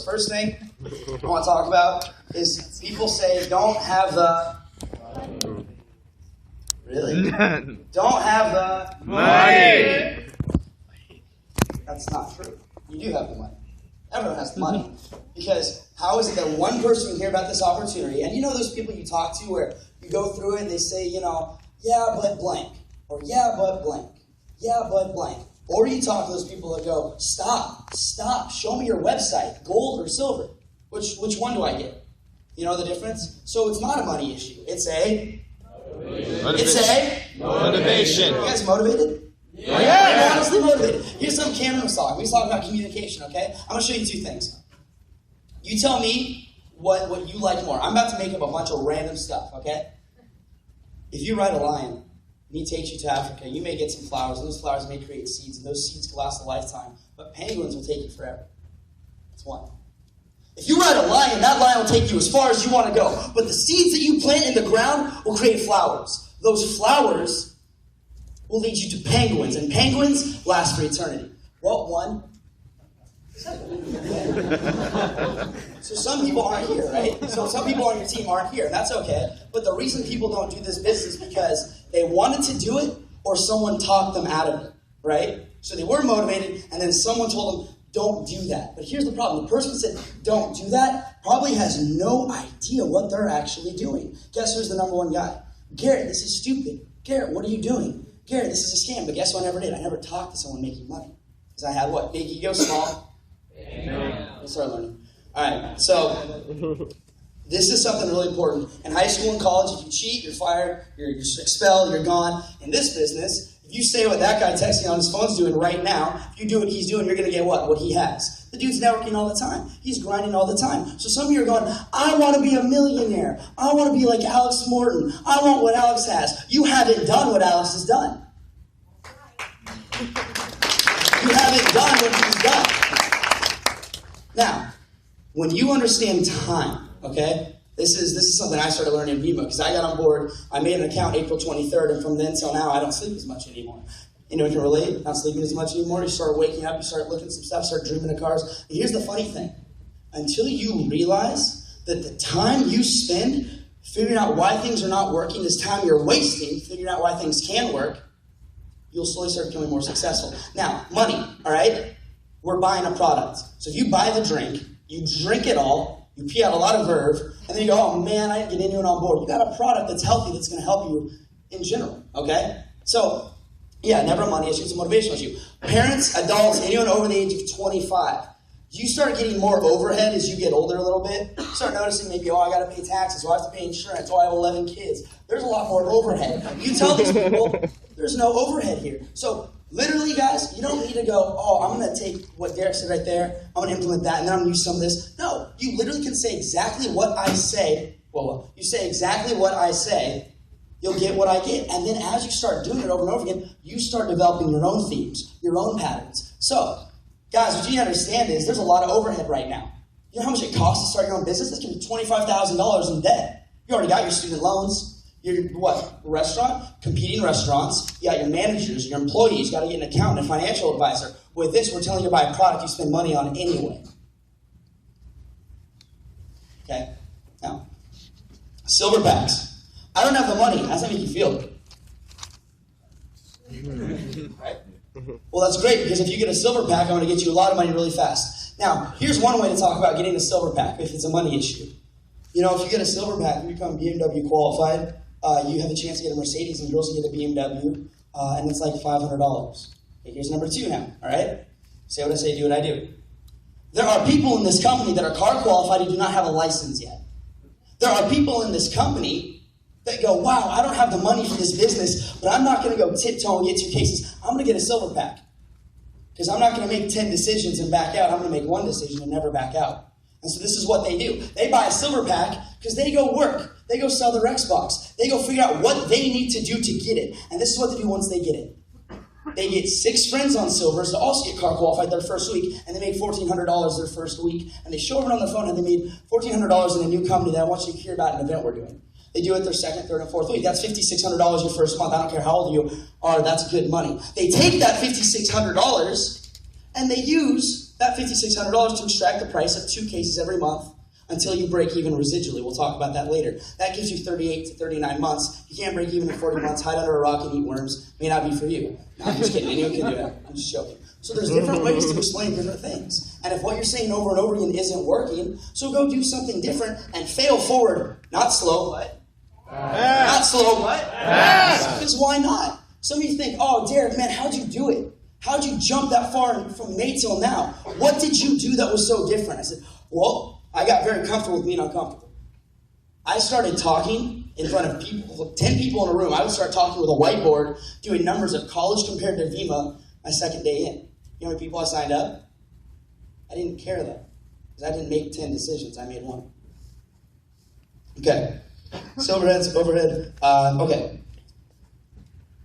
First thing I want to talk about is people say don't have the... Really? Don't have the... Money! That's not true. You do have the money. Everyone has the money. Because how is it that one person can hear about this opportunity, and you know those people you talk to where you go through it and they say, you know, yeah, but blank. Or yeah, but blank. Yeah, but blank. Or you talk to those people that go, stop, show me your website, gold or silver. Which one do I get? You know the difference? So it's not a money issue. It's a... Motivation. You guys motivated? Yeah, I'm honestly motivated. Here's something Cameron was talking. He was talking about communication, okay? I'm going to show you two things. You tell me what you like more. I'm about to make up a bunch of random stuff, okay? If you ride a lion, and he takes you to Africa, you may get some flowers, and those flowers may create seeds, and those seeds can last a lifetime. But penguins will take you forever. That's one. If you ride a lion, that lion will take you as far as you want to go. But the seeds that you plant in the ground will create flowers. Those flowers will lead you to penguins, and penguins last for eternity. Well, one. So some people aren't here, right? So some people on your team aren't here, and that's okay. But the reason people don't do this business is because they wanted to do it or someone talked them out of it, right? So they were motivated, and then someone told them, don't do that. But here's the problem. The person that said, don't do that, probably has no idea what they're actually doing. Guess who's the number one guy? Garrett, this is stupid. Garrett, what are you doing? Garrett, this is a scam. But guess what I never did? I never talked to someone making money. Because I had what? Big ego, small? Amen. Let's start learning. All right, so this is something really important. In high school and college, if you cheat, you're fired, you're expelled, you're gone. In this business, if you say what that guy texting on his phone's doing right now, if you do what he's doing, you're going to get what? What he has. The dude's networking all the time. He's grinding all the time. So some of you are going, I want to be a millionaire. I want to be like Alex Morton. I want what Alex has. You haven't done what Alex has done. You haven't done what he's done. Now, when you understand time, okay, this is something I started learning in Vemma because I got on board. I made an account April 23rd, and from then till now, I don't sleep as much anymore. Anyone can relate? Not sleeping as much anymore. You start waking up, you start looking at some stuff, start dreaming of cars. And here's the funny thing. Until you realize that the time you spend figuring out why things are not working is time you're wasting figuring out why things can work, you'll slowly start becoming more successful. Now, money, all right? We're buying a product. So if you buy the drink, you drink it all, you pee out a lot of verve, and then you go, oh man, I didn't get anyone on board. You got a product that's healthy that's going to help you in general, okay? So, yeah, never a money issue, it's a motivational issue. Parents, adults, anyone over the age of 25, you start getting more overhead as you get older a little bit. You start noticing maybe, oh, I got to pay taxes, oh, I have to pay insurance, oh, I have 11 kids. There's a lot more overhead. You tell these people, there's no overhead here. So, literally, guys, you don't need to go, oh, I'm going to take what Derek said right there, I'm going to implement that, and then I'm going to use some of this. No, you literally can say exactly what I say. Well, you say exactly what I say, you'll get what I get. And then as you start doing it over and over again, you start developing your own themes, your own patterns. So, guys, what you need to understand is there's a lot of overhead right now. You know how much it costs to start your own business? This can be $25,000 in debt. You already got your student loans. Your what? Restaurant? Competing restaurants. You got your managers, your employees. You got to get an accountant, a financial advisor. With this, we're telling you to buy a product you spend money on anyway. Okay? Now, silverbacks. I don't have the money. How does that make you feel? Right? Well, that's great, because if you get a silver pack, I'm going to get you a lot of money really fast. Now, here's one way to talk about getting a silver pack if it's a money issue. You know, if you get a silver pack, you become BMW qualified, you have a chance to get a Mercedes, and girls can get a BMW, and it's like $500. Okay, here's number two now, all right? Say what I say, do what I do. There are people in this company that are car qualified who do not have a license yet. There are people in this company that go, wow, I don't have the money for this business, but I'm not going to go tiptoe and get 2 cases. I'm going to get a silver pack. Because I'm not going to make 10 decisions and back out. I'm going to make 1 decision and never back out. And so this is what they do. They buy a silver pack because they go work. They go sell their Xbox. They go figure out what they need to do to get it. And this is what they do once they get it. They get 6 friends on silvers to also get car qualified their first week, and they make $1,400 their first week. And they show everyone on their phone how they made $1,400 in a new company that I want you to hear about an event we're doing. They do it their second, third, and fourth week. That's $5,600 your first month. I don't care how old you are, that's good money. They take that $5,600 and they use that $5,600 to extract the price of 2 cases every month until you break even residually. We'll talk about that later. That gives you 38 to 39 months. You can't break even in 40 months. Hide under a rock and eat worms. May not be for you. No, I'm just kidding. Anyone can do that. I'm just joking. So there's different ways to explain different things. And if what you're saying over and over again isn't working, so go do something different and fail forward. Not slow, but not slow, but because why not? Some of you think, oh, Darik, man, how'd you do it? How'd you jump that far from May till now? What did you do that was so different? I said, well, I got very comfortable with being uncomfortable. I started talking in front of people, 10 people in a room. I would start talking with a whiteboard, doing numbers of college compared to Vemma my second day in. You know how many people I signed up? I didn't care though, because I didn't make 10 decisions. I made one. Okay. Silverheads, overhead. Okay.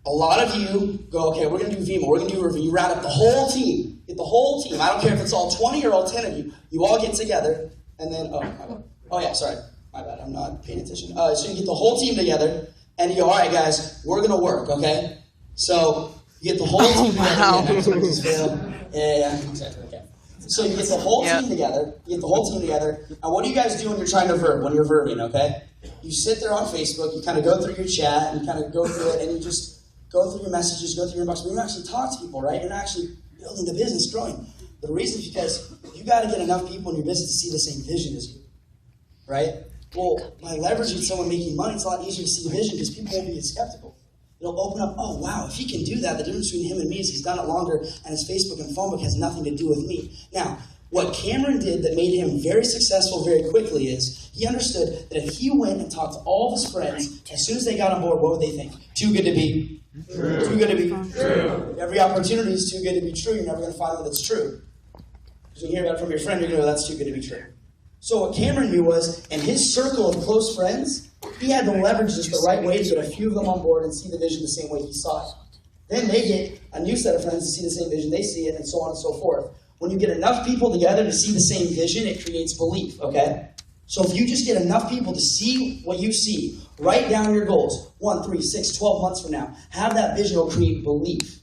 A lot of you go, okay, we're going to do Vemma. We're going to do a review. You round up the whole team. Get the whole team. I don't care if it's all 20 or all 10 of you. You all get together, and then, oh yeah, sorry. My bad. I'm not paying attention. So you get the whole team together, and you go, all right, guys, we're going to work, okay? So you get the whole team together. Yeah, exactly. Okay. So you get the whole team together. You get the whole team together. And what do you guys do when you're trying to verb? When you're verbing, okay? You sit there on Facebook. You kind of go through your chat and kind of go through it, and you just go through your messages, go through your inbox. But you don't actually talk to people, right? You're not actually building the business, growing. The reason is because you got to get enough people in your business to see the same vision as you, right? Well, by leveraging someone making money, it's a lot easier to see the vision because people won't be skeptical. It'll open up, oh, wow, if he can do that, the difference between him and me is he's done it longer, and his Facebook and phone book has nothing to do with me. Now, what Cameron did that made him very successful very quickly is he understood that if he went and talked to all of his friends, as soon as they got on board, what would they think? Too good to be true. Too good to be true. Every opportunity is too good to be true. You're never going to find one that's true. Because when you hear about it from your friend, you're going to go, that's too good to be true. So what Cameron knew was, in his circle of close friends, he had to leverage this the right way to get a few of them on board and see the vision the same way he saw it. Then they get a new set of friends to see the same vision, they see it, and so on and so forth. When you get enough people together to see the same vision, it creates belief, okay? So if you just get enough people to see what you see, write down your goals, 1, 3, 6, 12 months from now, have that vision, will create belief.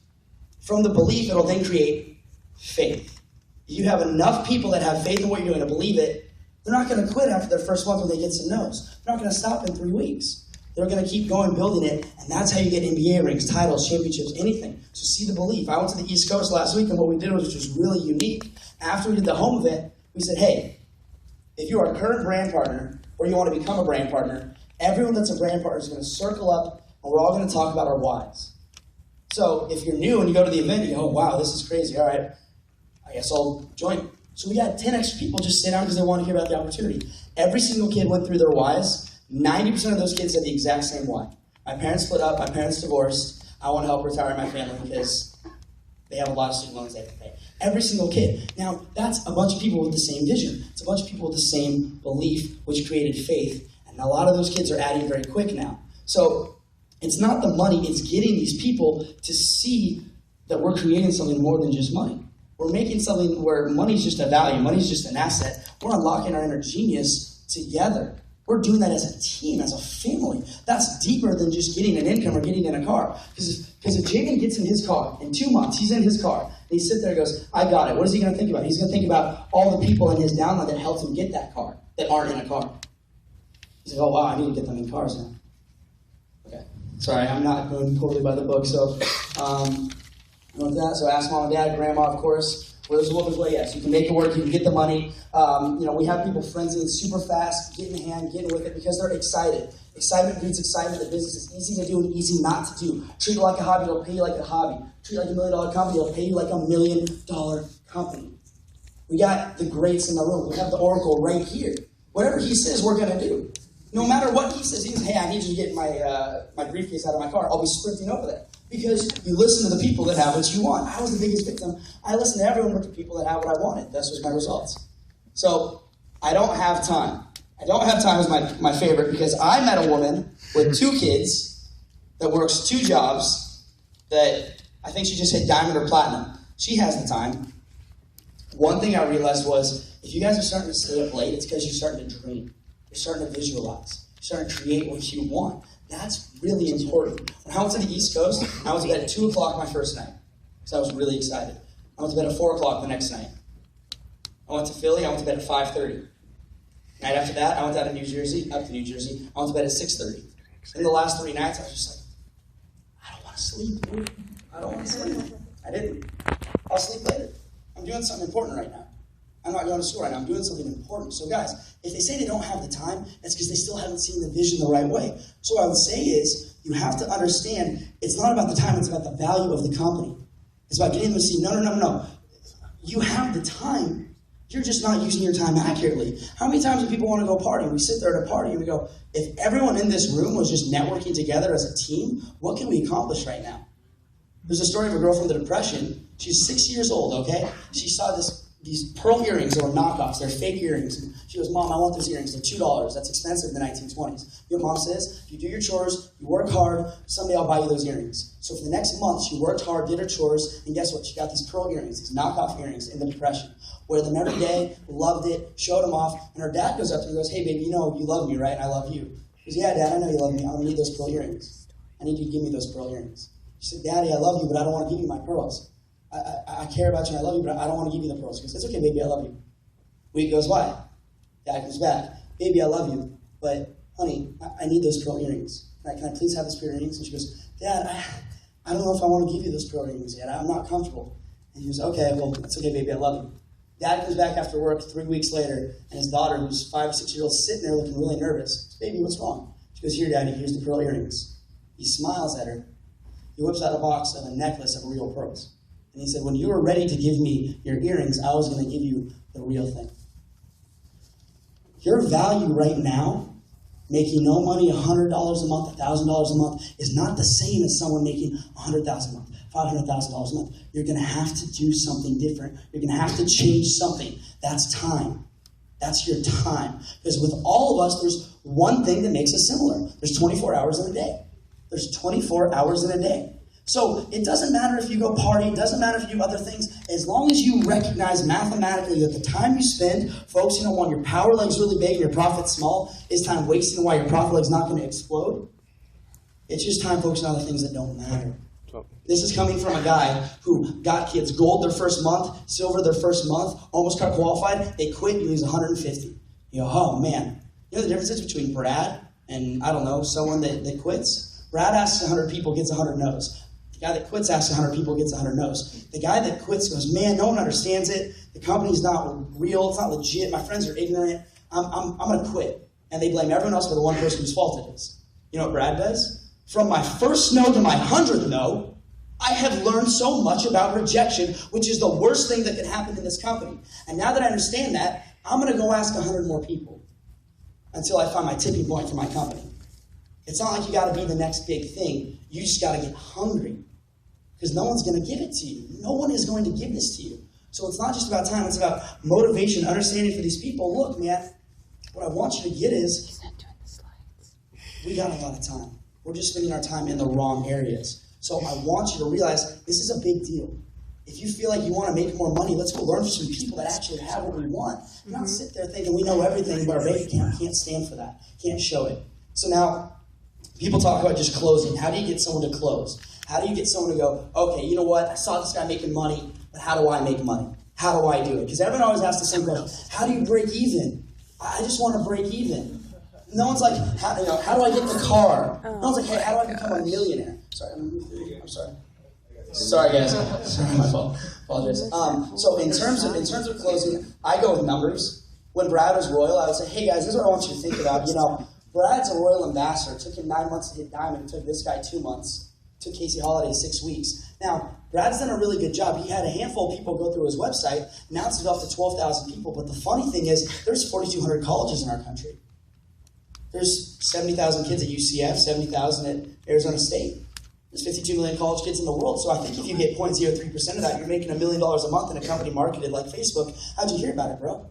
From the belief, it'll then create faith. If you have enough people that have faith in what you're doing and believe it, they're not going to quit after their first month when they get some no's. They're not going to stop in 3 weeks. They're going to keep going, building it, and that's how you get NBA rings, titles, championships, anything. So see the belief. I went to the East Coast last week, and what we did was just really unique. After we did the home event, we said, hey, if you are a current brand partner or you want to become a brand partner, everyone that's a brand partner is going to circle up, and we're all going to talk about our whys. So if you're new and you go to the event, you go, oh, wow, this is crazy. All right, I guess I'll join. So we had 10 extra people just sit down because they want to hear about the opportunity. Every single kid went through their whys. 90% of those kids had the exact same why. My parents split up. My parents divorced. I want to help retire my family because they have a lot of student loans they have to pay. Every single kid. Now, that's a bunch of people with the same vision. It's a bunch of people with the same belief, which created faith. And a lot of those kids are adding very quick now. So it's not the money. It's getting these people to see that we're creating something more than just money. We're making something where money's just a value. Money's just an asset. We're unlocking our inner genius together. We're doing that as a team, as a family. That's deeper than just getting an income or getting in a car. Because if Jaden gets in his car, in 2 months, he's in his car, and he sits there and goes, I got it. What is he going to think about? He's going to think about all the people in his downline that helped him get that car, that aren't in a car. He's like, oh, wow, I need to get them in cars now. Okay. Sorry, I'm not going totally by the book. So, with that, so ask mom and dad, grandma, of course. Well, there's a woman's way, yes. You can make it work, you can get the money. We have people frenzied super fast, getting in hand, getting with it because they're excited. Excitement breeds excitement. The business is easy to do and easy not to do. Treat it like a hobby, it'll pay you like a hobby. Treat it like $1 million company, it'll pay you like $1 million company. We got the greats in the room. We have the Oracle right here. Whatever he says, we're going to do. No matter what he says, hey, I need you to get my briefcase out of my car. I'll be sprinting over there. Because you listen to the people that have what you want. I was the biggest victim. I listened to everyone but the people that have what I wanted. That's was my results. So I don't have time. I don't have time is my favorite because I met a woman with 2 kids that works 2 jobs that I think she just hit diamond or platinum. She has the time. One thing I realized was if you guys are starting to stay up late, it's because you're starting to dream. You're starting to visualize. You're starting to create what you want. That's really important. When I went to the East Coast, I went to bed at 2 o'clock my first night because I was really excited. I went to bed at 4 o'clock the next night. I went to Philly, I went to bed at 5:30. Night after that, I went out to New Jersey, I went to bed at 6:30. In the last 3 nights, I was just like, I don't want to sleep, dude. I don't want to sleep. I didn't. I'll sleep later. I'm doing something important right now. I'm not going to school right now. I'm doing something important. So guys, if they say they don't have the time, that's because they still haven't seen the vision the right way. So what I would say is, you have to understand, it's not about the time, it's about the value of the company. It's about getting them to see, no. You have the time. You're just not using your time accurately. How many times do people want to go party? We sit there at a party and we go, if everyone in this room was just networking together as a team, what can we accomplish right now? There's a story of a girl from the Depression. She's 6 years old, okay? She saw these pearl earrings that were knockoffs. They're fake earrings. And she goes, Mom, I want those earrings. They're $2. That's expensive in the 1920s. You know what Mom says? If you do your chores, you work hard, someday I'll buy you those earrings. So for the next month, she worked hard, did her chores, and guess what? She got these pearl earrings, these knockoff earrings in the Depression. Wear them every day, loved it, showed them off, and her dad goes up to her and goes, hey, baby, you know you love me, right? And I love you. She goes, yeah, Dad, I know you love me. I'm going to need those pearl earrings. I need you to give me those pearl earrings. She said, Daddy, I love you, but I don't want to give you my pearls. I care about you and I love you, but I don't want to give you the pearls. She goes, it's okay, baby, I love you. Week goes by. Dad comes back. Baby, I love you, but honey, I need those pearl earrings. Can I please have those pearl earrings? And she goes, Dad, I don't know if I want to give you those pearl earrings yet. I'm not comfortable. And he goes, okay, well, it's okay, baby, I love you. Dad comes back after work 3 weeks later, and his daughter, who's 5 or 6 years old, sitting there looking really nervous. Says, baby, what's wrong? She goes, here, Daddy, here's the pearl earrings. He smiles at her. He whips out a box of a necklace of real pearls. And he said, when you were ready to give me your earrings, I was going to give you the real thing. Your value right now, making no money, $100 a month, $1,000 a month, is not the same as someone making $100,000 a month, $500,000 a month. You're going to have to do something different. You're going to have to change something. That's time. That's your time. Because with all of us, there's one thing that makes us similar. There's 24 hours in a day. There's 24 hours in a day. So it doesn't matter if you go party, it doesn't matter if you do other things, as long as you recognize mathematically that the time you spend focusing on your power leg's really big and your profit's small is time wasting while your profit leg's not going to explode. It's just time focusing on the things that don't matter. This is coming from a guy who got kids gold their first month, silver their first month, almost got qualified, they quit, you lose 150. You go, oh man. You know the difference is between Brad and, I don't know, someone that quits? Brad asks 100 people, gets 100 no's. The guy that quits asks 100 people, gets 100 no's. The guy that quits goes, man, no one understands it. The company's not real. It's not legit. My friends are ignorant. I'm going to quit. And they blame everyone else for the one person whose fault it is. You know what Brad does? From my first no to my 100th no, I have learned so much about rejection, which is the worst thing that can happen in this company. And now that I understand that, I'm going to go ask 100 more people until I find my tipping point for my company. It's not like you got to be the next big thing. You just got to get hungry. Because no one's going to give it to you. No one is going to give this to you. So it's not just about time. It's about motivation, understanding for these people. Look, man, what I want you to get is, he's not doing the slides. We got a lot of time. We're just spending our time in the wrong areas. So I want you to realize this is a big deal. If you feel like you want to make more money, let's go learn from some people that actually have what we want. Not sit there thinking we know everything, but our bank account can't stand for that. Can't show it. So now, people talk about just closing. How do you get someone to close? How do you get someone to go, okay, you know what? I saw this guy making money, but how do I make money? How do I do it? Because everyone always asks the same question. How do you break even? I just want to break even. No one's like, how do I get the car? No one's like, hey, how do I become a millionaire? Sorry, I'm sorry. Sorry, guys. Sorry, my fault. Apologize. So in terms of closing, I go with numbers. When Brad was Royal, I would say, hey, guys, this is what I want you to think about. Brad's a Royal Ambassador. It took him 9 months to hit Diamond. It took this guy 2 months. It took Casey Holliday 6 weeks. Now, Brad's done a really good job. He had a handful of people go through his website. Now it's up to 12,000 people. But the funny thing is, there's 4,200 colleges in our country. There's 70,000 kids at UCF, 70,000 at Arizona State. There's 52 million college kids in the world. So I think if you get 0.03% of that, you're making $1 million a month in a company marketed like Facebook. How'd you hear about it, bro?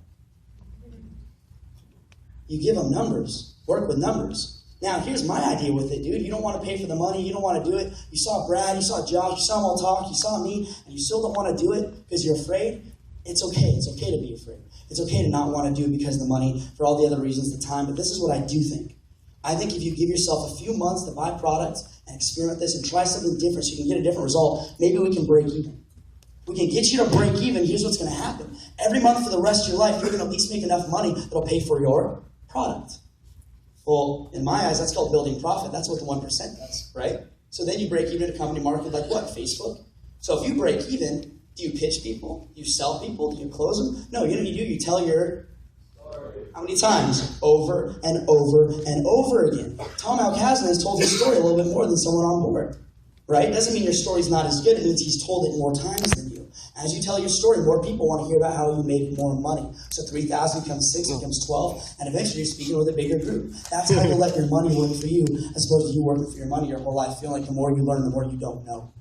You give them numbers. Work with numbers. Now, here's my idea with it, dude. You don't want to pay for the money. You don't want to do it. You saw Brad. You saw Josh. You saw them all talk. You saw me. And you still don't want to do it because you're afraid. It's okay. It's okay to be afraid. It's okay to not want to do it because of the money, for all the other reasons, the time. But this is what I do think. I think if you give yourself a few months to buy products and experiment this and try something different so you can get a different result, maybe we can break even. We can get you to break even. Here's what's going to happen. Every month for the rest of your life, you're going to at least make enough money that'll pay for your product. Well, in my eyes, that's called building profit. That's what the 1% does, right? So then you break even at a company market like what? Facebook? So if you break even, do you pitch people? Do you sell people? Do you close them? No, you know what you do? You tell your story. How many times? Over and over and over again. Tom Alkazine has told his story a little bit more than someone on board, right? Doesn't mean your story's not as good. It means he's told it more times than you. As you tell your story, more people want to hear about how you make more money. So 3,000 becomes 6, becomes 12, and eventually you're speaking with a bigger group. That's how you let your money work for you, as opposed to you working for your money your whole life, feeling like the more you learn, the more you don't know.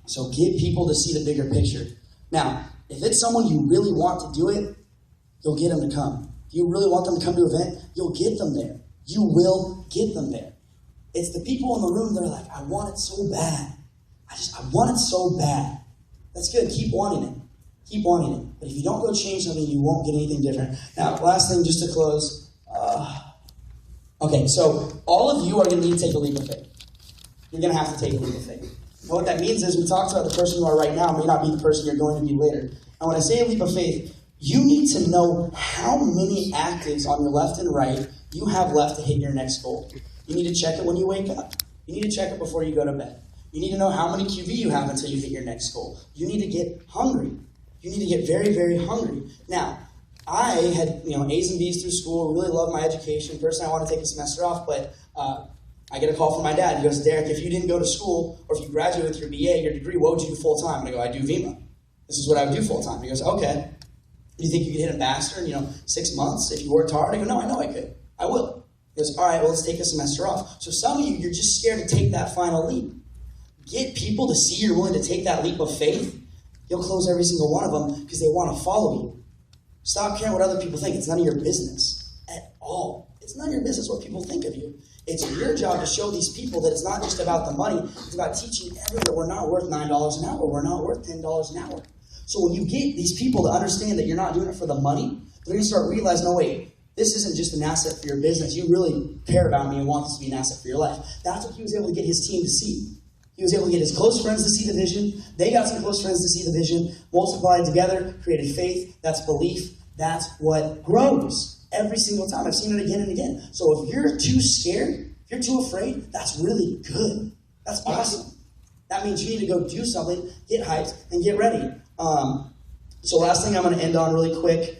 So get people to see the bigger picture. Now, if it's someone you really want to do it, you'll get them to come. If you really want them to come to an event, you'll get them there. You will get them there. It's the people in the room that are like, I want it so bad. I want it so bad. That's good. Keep wanting it. Keep wanting it. But if you don't go change something, you won't get anything different. Now, last thing just to close. Okay, so all of you are going to need to take a leap of faith. You're going to have to take a leap of faith. And what that means is we talked about the person you are right now may not be the person you're going to be later. And when I say a leap of faith, you need to know how many actives on your left and right you have left to hit your next goal. You need to check it when you wake up. You need to check it before you go to bed. You need to know how many QV you have until you hit your next goal. You need to get hungry. You need to get very, very hungry. Now, I had A's and B's through school, really loved my education. Personally, I want to take a semester off, but I get a call from my dad. He goes, Darik, if you didn't go to school, or if you graduated with your BA, your degree, what would you do full-time? And I go, I do Vemma. This is what I would do full-time. He goes, okay. Do you think you could hit a master in 6 months if you worked hard? I go, no, I know I could. I will. He goes, all right, well, let's take a semester off. So some of you, you're just scared to take that final leap. Get people to see you're willing to take that leap of faith. You'll close every single one of them because they want to follow you. Stop caring what other people think. It's none of your business at all. It's none of your business what people think of you. It's your job to show these people that it's not just about the money. It's about teaching everyone that we're not worth $9 an hour. We're not worth $10 an hour. So when you get these people to understand that you're not doing it for the money, they're going to start realizing, no, wait, this isn't just an asset for your business. You really care about me and want this to be an asset for your life. That's what he was able to get his team to see. He was able to get his close friends to see the vision. They got some close friends to see the vision. Multiplied together, created faith. That's belief. That's what grows every single time. I've seen it again and again. So if you're too scared, if you're too afraid, that's really good. That's awesome. That means you need to go do something, get hyped, and get ready. So last thing I'm going to end on really quick.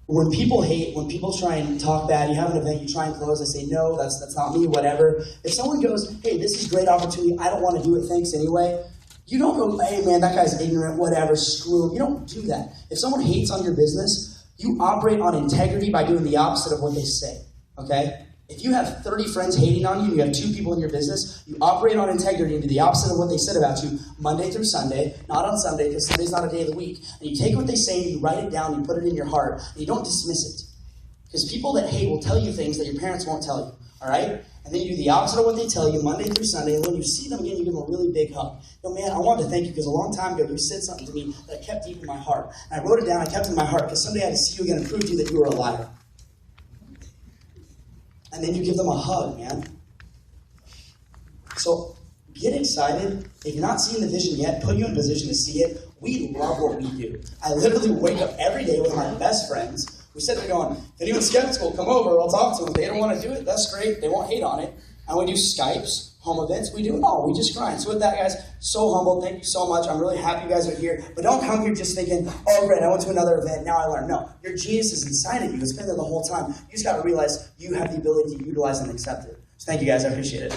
When people hate, when people try and talk bad, you have an event, you try and close, they say, no, that's not me, whatever. If someone goes, hey, this is a great opportunity, I don't want to do it, thanks anyway, you don't go, hey, man, that guy's ignorant, whatever, screw him. You don't do that. If someone hates on your business, you operate on integrity by doing the opposite of what they say, okay? If you have 30 friends hating on you and you have 2 people in your business, you operate on integrity and do the opposite of what they said about you Monday through Sunday, not on Sunday because Sunday's not a day of the week. And you take what they say and you write it down, you put it in your heart, and you don't dismiss it. Because people that hate will tell you things that your parents won't tell you, all right? And then you do the opposite of what they tell you Monday through Sunday, and when you see them again, you give them a really big hug. Yo, man, I wanted to thank you because a long time ago you said something to me that I kept deep in my heart. And I wrote it down, I kept it in my heart because someday I had to see you again and prove to you that you were a liar. And then you give them a hug, man. So get excited. If you're not seeing the vision yet, put you in position to see it. We love what we do. I literally wake up every day with my best friends. We sit there going, if anyone's skeptical, come over. I'll talk to them. If they don't want to do it, that's great. They won't hate on it. And we do Skypes, home events. We do it all. We just grind. So with that, guys, so humble. Thank you so much. I'm really happy you guys are here. But don't come here just thinking, oh, great, I went to another event. Now I learned. No, your genius is inside of you. It's been there the whole time. You just got to realize you have the ability to utilize and accept it. So thank you, guys. I appreciate it.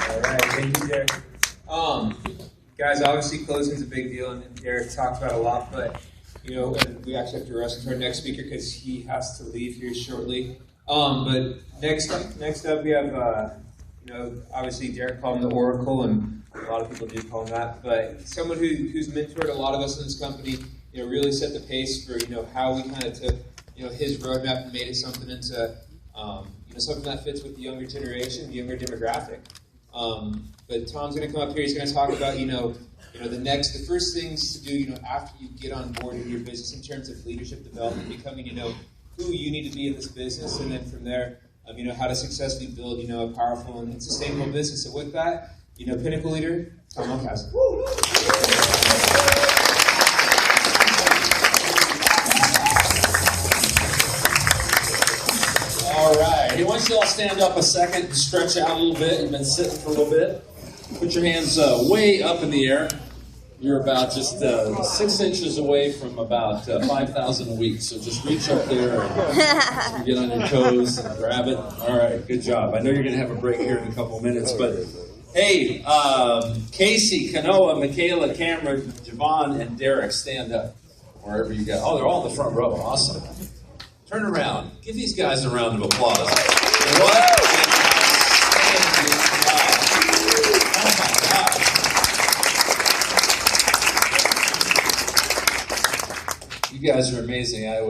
All right. Thank you, Darik. Guys, obviously closing is a big deal, and Darik talked about a lot, but and we actually have to rush into our next speaker because he has to leave here shortly. But next up we have, obviously Darik called him the Oracle, and a lot of people do call him that. But someone who's mentored a lot of us in this company, really set the pace for how we kind of took his roadmap and made it something into something that fits with the younger generation, the younger demographic. But Tom's going to come up here. He's going to talk about the first things to do after you get on board in your business in terms of leadership development, becoming who you need to be in this business, and then from there how to successfully build, a powerful and sustainable business. So with that, Pinnacle leader, Tom Alkazine. All right. Hey, why don't you all stand up a second and stretch out a little bit? You've been sitting for a little bit. Put your hands way up in the air. You're about just 6 inches away from about 5,000 a week. So just reach up there and get on your toes and grab it. All right, good job. I know you're going to have a break here in a couple of minutes, but hey, Casey, Kanoa, Michaela, Cameron, Javon, and Darik, stand up wherever you go. Oh, they're all in the front row. Awesome. Turn around. Give these guys a round of applause. What? You guys are amazing. I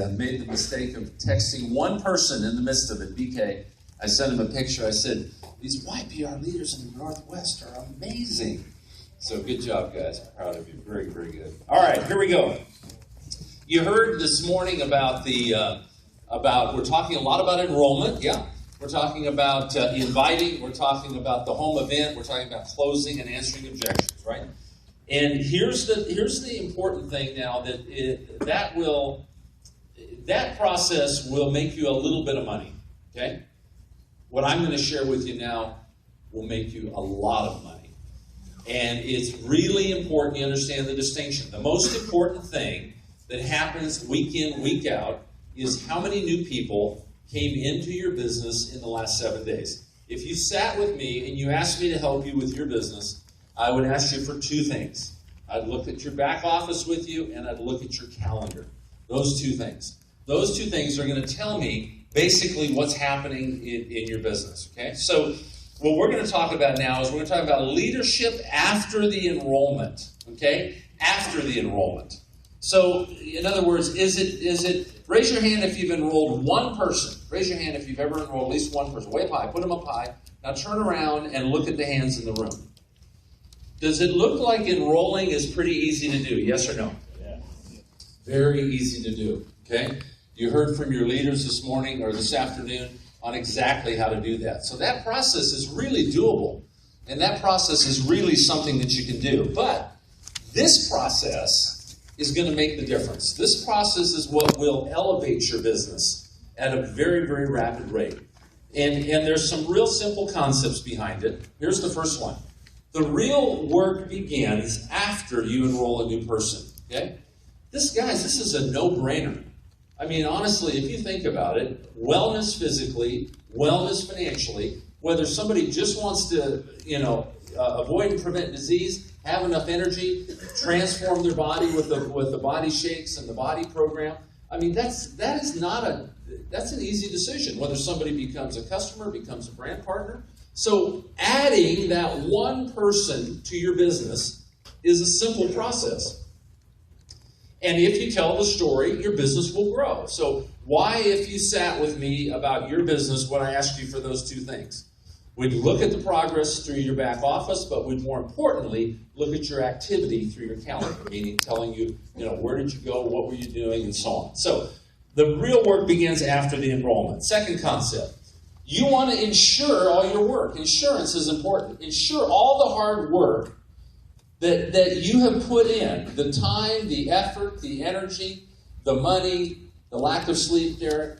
made the mistake of texting one person in the midst of it, BK. I sent him a picture. I said, these YPR leaders in the Northwest are amazing. So good job, guys. I'm proud of you. Very, very good. All right, here we go. You heard this morning about we're talking a lot about enrollment. Yeah. We're talking about inviting. We're talking about the home event. We're talking about closing and answering objections, right? And here's the important thing now, that process will make you a little bit of money, okay? What I'm going to share with you now will make you a lot of money. And it's really important you understand the distinction. The most important thing that happens week in, week out is how many new people came into your business in the last 7 days. If you sat with me and you asked me to help you with your business, I would ask you for two things. I'd look at your back office with you, and I'd look at your calendar. Those two things. Those two things are going to tell me basically what's happening in your business. Okay? So what we're going to talk about now is we're going to talk about leadership after the enrollment. Okay? After the enrollment. So, in other words, is it? Raise your hand if you've enrolled one person. Raise your hand if you've ever enrolled at least one person. Way up high. Put them up high. Now turn around and look at the hands in the room. Does it look like enrolling is pretty easy to do? Yes or no? Yeah. Very easy to do. Okay? You heard from your leaders this morning or this afternoon on exactly how to do that. So that process is really doable. And that process is really something that you can do. But this process is going to make the difference. This process is what will elevate your business at a very, very rapid rate. And there's some real simple concepts behind it. Here's the first one. The real work begins after you enroll a new person. Okay? This is a no-brainer. I mean, honestly, if you think about it, wellness physically, wellness financially, whether somebody just wants to, avoid and prevent disease, have enough energy, transform their body with the body shakes and the body program. I mean, that's an easy decision, whether somebody becomes a customer, becomes a brand partner. So adding that one person to your business is a simple process. And if you tell the story, your business will grow. So why, if you sat with me about your business, would I ask you for those two things? We'd look at the progress through your back office, but we'd more importantly look at your activity through your calendar, meaning telling you, where did you go, what were you doing, and so on. So the real work begins after the enrollment. Second concept. You want to insure all your work. Insurance is important. Insure all the hard work that you have put in, the time, the effort, the energy, the money, the lack of sleep, Darik.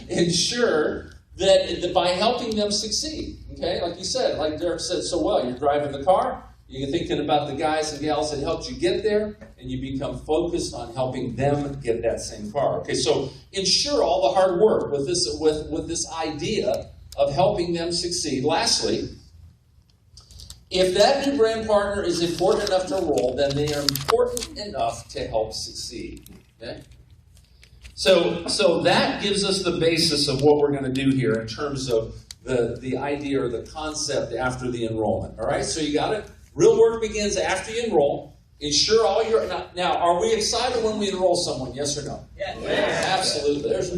Ensure that by helping them succeed. Okay, like you said, like Darik said so well, you're driving the car, you're thinking about the guys and gals that helped you get there, and you become focused on helping them get that same car. Okay, so ensure all the hard work with this idea of helping them succeed. Lastly, if that new brand partner is important enough to enroll, then they are important enough to help succeed. Okay? So that gives us the basis of what we're going to do here in terms of the idea or the concept after the enrollment. All right, so you got it? Real work begins after you enroll. Ensure all your... Now, are we excited when we enroll someone? Yes or no? Yes. Absolutely. There's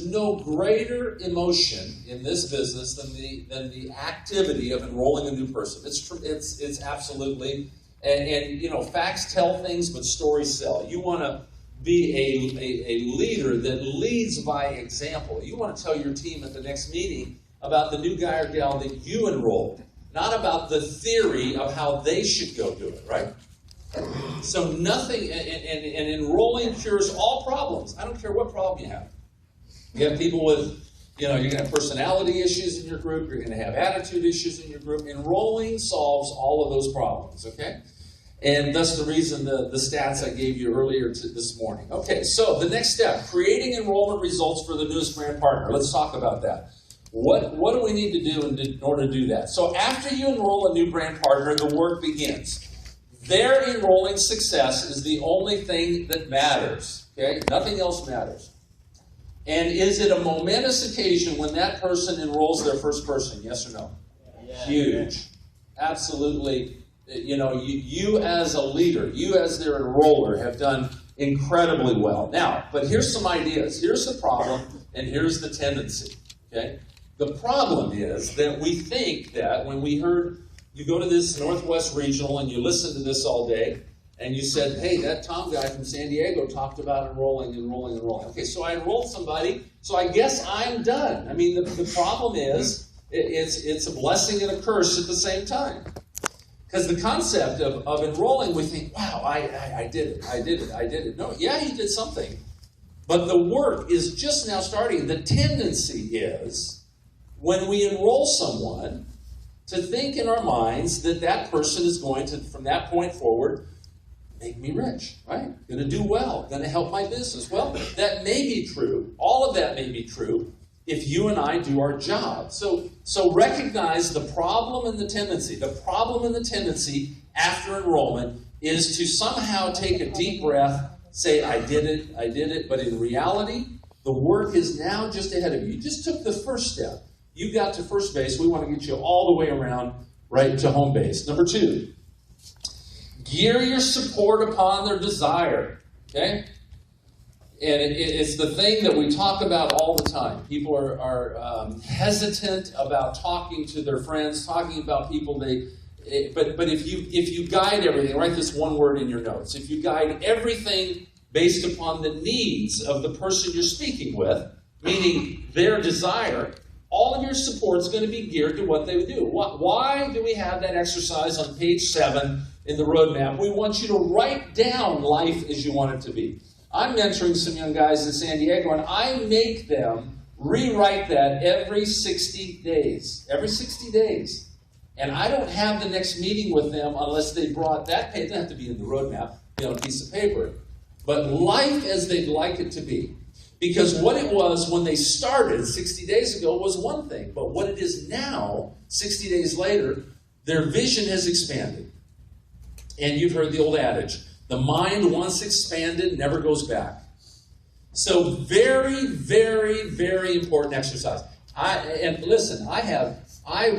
no greater emotion in this business than the activity of enrolling a new person. It's absolutely... And facts tell things, but stories sell. You want to be a leader that leads by example. You want to tell your team at the next meeting about the new guy or gal that you enrolled, not about the theory of how they should go do it, right? So nothing, and enrolling cures all problems. I don't care what problem you have. You have people with, you're going to have personality issues in your group. You're going to have attitude issues in your group. Enrolling solves all of those problems, okay? And that's the reason the stats I gave you earlier this morning. Okay, so the next step, creating enrollment results for the newest brand partner. Let's talk about that. What do we need to do in order to do that? So after you enroll a new brand partner, the work begins. Their enrolling success is the only thing that matters, okay? Nothing else matters. And is it a momentous occasion when that person enrolls their first person? Yes or no? Yeah. Huge. Absolutely. You as a leader, you as their enroller have done incredibly well. Now, but here's some ideas. Here's the problem, and here's the tendency, okay? The problem is that we think that when we heard, you go to this Northwest Regional and you listen to this all day, and you said, hey, that Tom guy from San Diego talked about enrolling. Okay, so I enrolled somebody, so I guess I'm done. I mean, the problem is, it's a blessing and a curse at the same time. Because the concept of enrolling, we think, wow, I did it. No, yeah, you did something. But the work is just now starting. The tendency is, when we enroll someone, to think in our minds that that person is going to, from that point forward, make me rich, right? Going to do well, going to help my business. Well, that may be true. All of that may be true if you and I do our job. So recognize the problem and the tendency. The problem and the tendency after enrollment is to somehow take a deep breath, say, I did it, but in reality, the work is now just ahead of you. You just took the first step. You got to first base. We want to get you all the way around right to home base. Number 2, gear your support upon their desire, okay? And it's the thing that we talk about all the time. People are hesitant about talking to their friends, talking about people but if you guide everything, write this one word in your notes. If you guide everything based upon the needs of the person you're speaking with, meaning their desire, all of your support is going to be geared to what they would do. Why do we have that exercise on page 7 in the roadmap? We want you to write down life as you want it to be. I'm mentoring some young guys in San Diego, and I make them rewrite that every 60 days. Every 60 days. And I don't have the next meeting with them unless they brought that page. It doesn't have to be in the roadmap, on a piece of paper. But life as they'd like it to be. Because what it was when they started 60 days ago was one thing. But what it is now, 60 days later, their vision has expanded. And you've heard the old adage, the mind once expanded never goes back. So very, very, very important exercise. I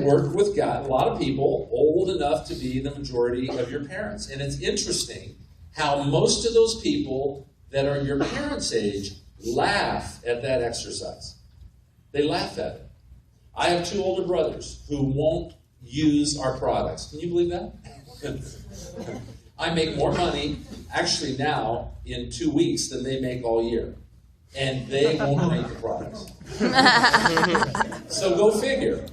work with a lot of people old enough to be the majority of your parents. And it's interesting how most of those people that are your parents' age laugh at that exercise. They laugh at it. I have 2 older brothers who won't use our products. Can you believe that? I make more money, actually now, in 2 weeks than they make all year. And they won't make the products. So go figure.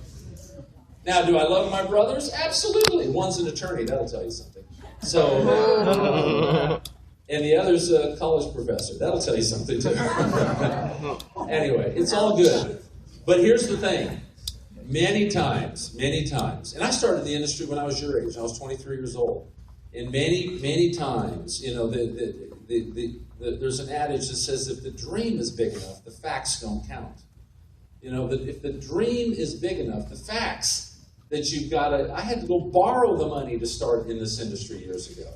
Now, do I love my brothers? Absolutely. One's an attorney, that'll tell you something. So, and the other's a college professor. That'll tell you something too. Anyway, it's all good. But here's the thing. Many times, and I started the industry when I was your age. I was 23 years old. And many times, there's an adage that says if the dream is big enough, the facts don't count. If the dream is big enough, the facts that you've got to... I had to go borrow the money to start in this industry years ago.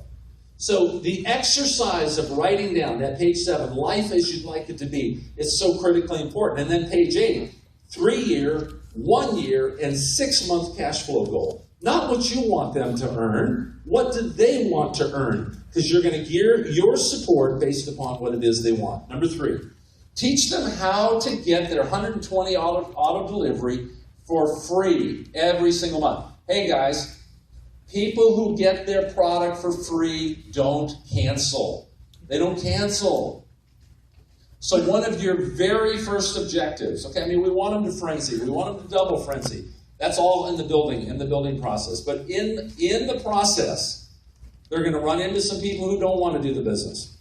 So the exercise of writing down that page 7, life as you'd like it to be, is so critically important. And then page 8, 3-year, 1-year, and 6-month cash flow goal. Not what you want them to earn. What do they want to earn? Because you're going to gear your support based upon what it is they want. Number 3, teach them how to get their 120 auto delivery for free every single month. Hey guys, people who get their product for free don't cancel. They don't cancel. So one of your very first objectives, okay, I mean, we want them to frenzy. We want them to double frenzy. That's all in the building process. But in the process, they're going to run into some people who don't want to do the business.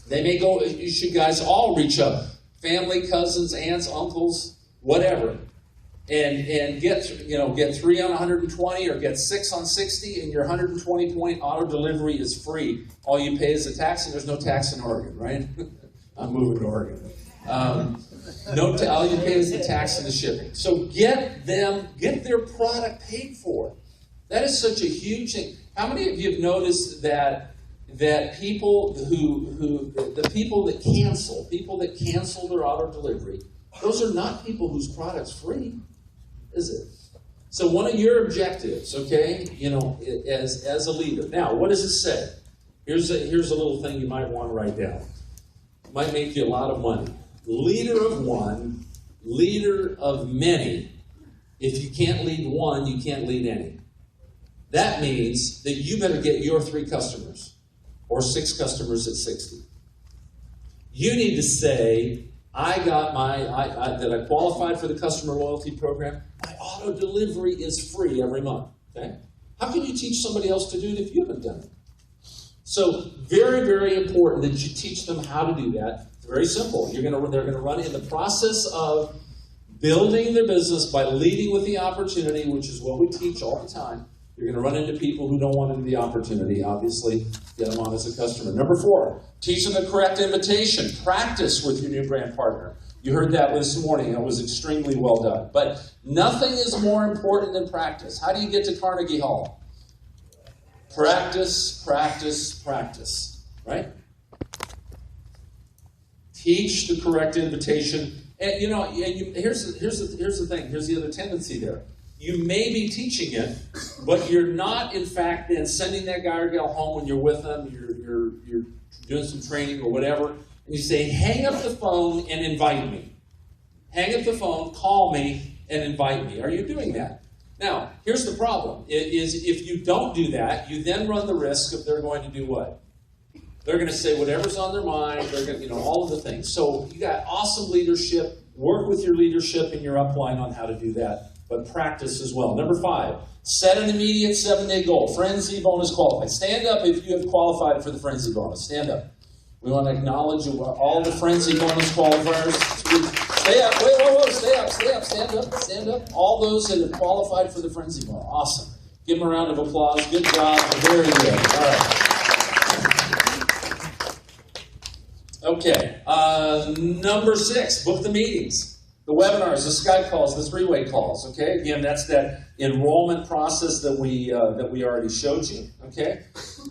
They may go, you should guys all reach up. Family, cousins, aunts, uncles, whatever. And get 3 on 120 or get 6 on 60, and your 120-point auto delivery is free. All you pay is the tax, and there's no tax in Oregon, right? I'm moving to Oregon. All you pay is the tax and the shipping. So get their product paid for. That is such a huge thing. How many of you have noticed that people the people that cancel their auto delivery, those are not people whose product's free, is it? So one of your objectives, okay, as a leader. Now, what does it say? Here's a little thing you might want to write down. Might make you a lot of money. Leader of one, leader of many. If you can't lead one, you can't lead any. That means that you better get your 3 customers or 6 customers at 60. You need to say, I qualified for the customer loyalty program. My auto delivery is free every month. Okay? How can you teach somebody else to do it if you haven't done it? So very, very important that you teach them how to do that. It's very simple. They're going to run in the process of building their business by leading with the opportunity, which is what we teach all the time. You're going to run into people who don't want the opportunity. Obviously, get them on as a customer. Number 4, teach them the correct invitation. Practice with your new brand partner. You heard that this morning. It was extremely well done. But nothing is more important than practice. How do you get to Carnegie Hall? Practice, practice, practice. Right? Teach the correct invitation. And here's the thing. Here's the other tendency there. You may be teaching it, but you're not, in fact, then sending that guy or gal home when you're with them. You're doing some training or whatever, and you say, hang up the phone and invite me. Hang up the phone, call me, and invite me. Are you doing that? Now, here's the problem. It is if you don't do that, you then run the risk of they're going to do what? They're going to say whatever's on their mind. They're going to, all of the things. So you got awesome leadership. Work with your leadership and your upline on how to do that. But practice as well. Number 5, set an immediate 7-day goal. Frenzy bonus qualified. Stand up if you have qualified for the frenzy bonus. Stand up. We want to acknowledge all the frenzy bonus qualifiers. Stay up. Whoa. Stay up. Stand up. All those that have qualified for the frenzy bonus. Awesome. Give them a round of applause. Good job. Very good. All right. Okay. Number 6, book the meetings. The webinars, the Skype calls, the 3-way calls, okay? Again, that's that enrollment process that we already showed you, okay?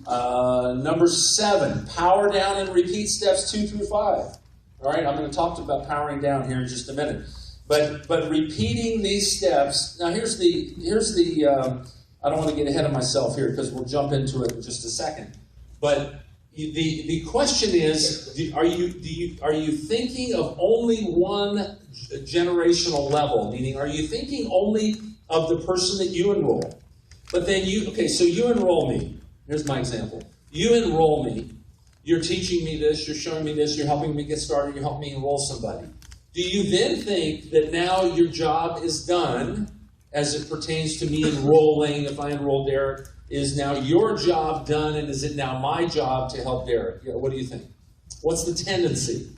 Number 7, power down and repeat steps 2 through 5. All right, I'm going to talk about powering down here in just a minute. But repeating these steps, now here's the I don't want to get ahead of myself here because we'll jump into it in just a second. But the question is, are you thinking of only one generational level? Meaning, are you thinking only of the person that you enroll? But then so you enroll me. Here's my example. You enroll me. You're teaching me this. You're showing me this. You're helping me get started. You're helping me enroll somebody. Do you then think that now your job is done as it pertains to me enrolling? If I enroll Darik, is now your job done, and is it now my job to help Darik? Yeah, what do you think? What's the tendency?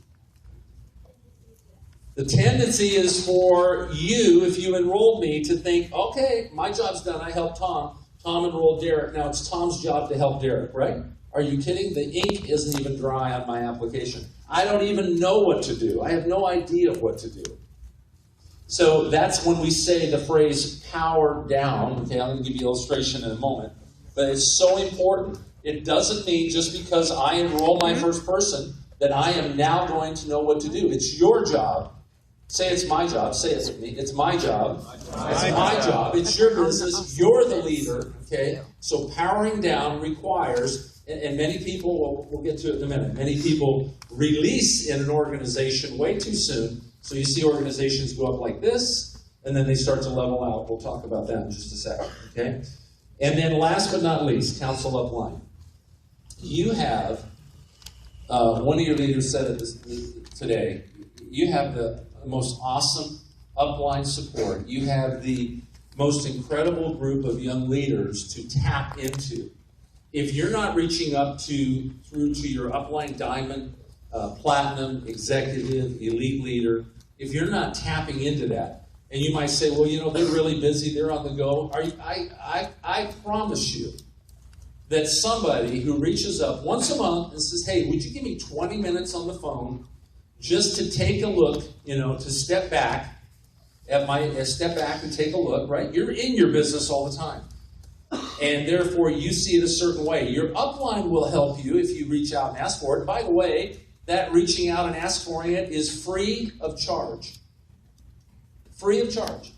The tendency is for you, if you enrolled me, to think, okay, my job's done. I helped Tom. Tom enrolled Darik. Now it's Tom's job to help Darik, right? Are you kidding? The ink isn't even dry on my application. I don't even know what to do. I have no idea what to do. So that's when we say the phrase power down. Okay, I'm going to give you an illustration in a moment. But it's so important. It doesn't mean just because I enroll my first person that I am now going to know what to do. It's your job. Say it's my job. Say it with me. It's my job. It's my job. It's your business. You're the leader. Okay? So powering down requires, and many people, we'll get to it in a minute, many people release in an organization way too soon. So you see organizations go up like this, and then they start to level out. We'll talk about that in just a second. Okay? And then last but not least, counsel upline. You have One of your leaders said it today. You have the most awesome upline support. You have the most incredible group of young leaders to tap into. If you're not reaching up through to your upline diamond, platinum, executive, elite leader, if you're not tapping into that, and you might say, well, they're really busy, they're on the go. I promise you that somebody who reaches up once a month and says, hey, would you give me 20 minutes on the phone just to take a look, to step back and take a look, right? You're in your business all the time. And therefore, you see it a certain way. Your upline will help you if you reach out and ask for it. By the way, that reaching out and ask for it is free of charge. Free of charge.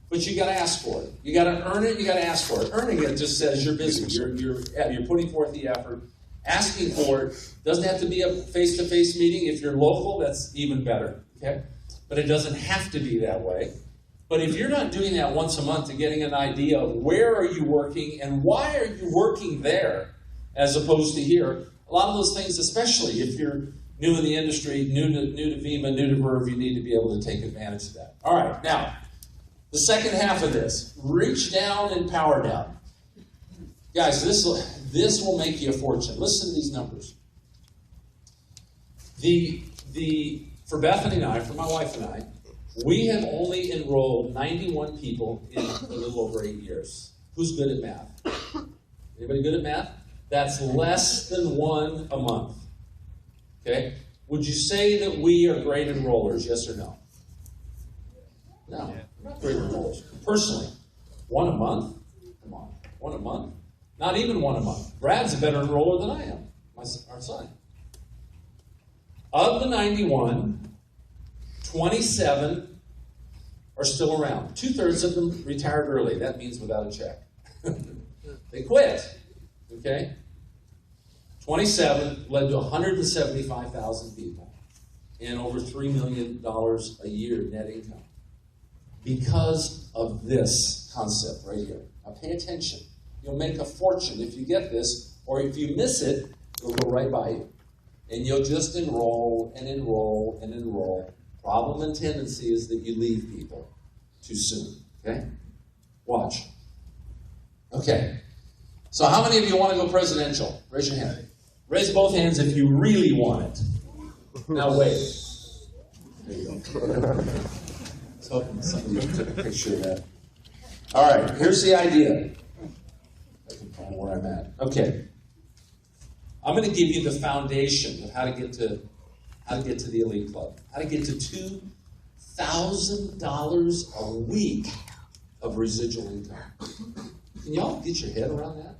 But you got to ask for it. You got to earn it. You got to ask for it. Earning it just says you're busy. You're putting forth the effort. Asking for it doesn't have to be a face-to-face meeting. If you're local, that's even better. Okay, but it doesn't have to be that way. But if you're not doing that once a month to getting an idea of where are you working and why are you working there as opposed to here, a lot of those things, especially if you're new in the industry, new to Vemma, new to Verve, you need to be able to take advantage of that. All right, now, the second half of this, reach down and power down. Guys, this will make you a fortune. Listen to these numbers. For Bethany and I, for my wife and I, we have only enrolled 91 people in a little over 8 years. Who's good at math? Anybody good at math? That's less than one a month. Okay? Would you say that we are great enrollers, yes or no? No, we're not great enrollers. Personally, one a month? Come on, one a month? Not even one a month. Brad's a better enroller than I am, our son. Of the 91, 27 are still around. 2/3 of them retired early. That means without a check. They quit. Okay? 27 led to 175,000 people and over $3 million a year net income. Because of this concept right here. Now pay attention. You'll make a fortune if you get this, or if you miss it, it'll go right by you. And you'll just enroll and enroll and enroll. Problem and tendency is that you leave people too soon. Okay? Watch. Okay. So how many of you want to go presidential? Raise your hand. Raise both hands if you really want it. Now wait. There you go. Hoping somebody took a picture of that. All right, here's the idea. I can find where I'm at. Okay, I'm going to give you the foundation of how to get to the elite club. How to get to $2,000 a week of residual income. Can y'all get your head around that?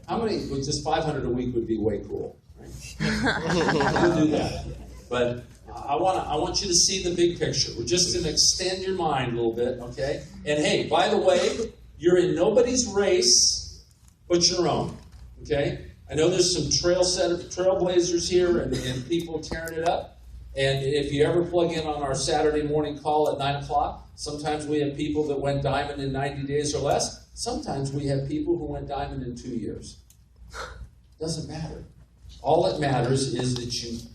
How many? Well, just $500 a week would be way cool, right? We'll do that, but. I want you to see the big picture. We're just going to extend your mind a little bit, okay? And hey, by the way, you're in nobody's race but your own, okay? I know there's some trailblazers here and people tearing it up. And if you ever plug in on our Saturday morning call at 9 o'clock, sometimes we have people that went diamond in 90 days or less. Sometimes we have people who went diamond in 2 years. Doesn't matter. All that matters is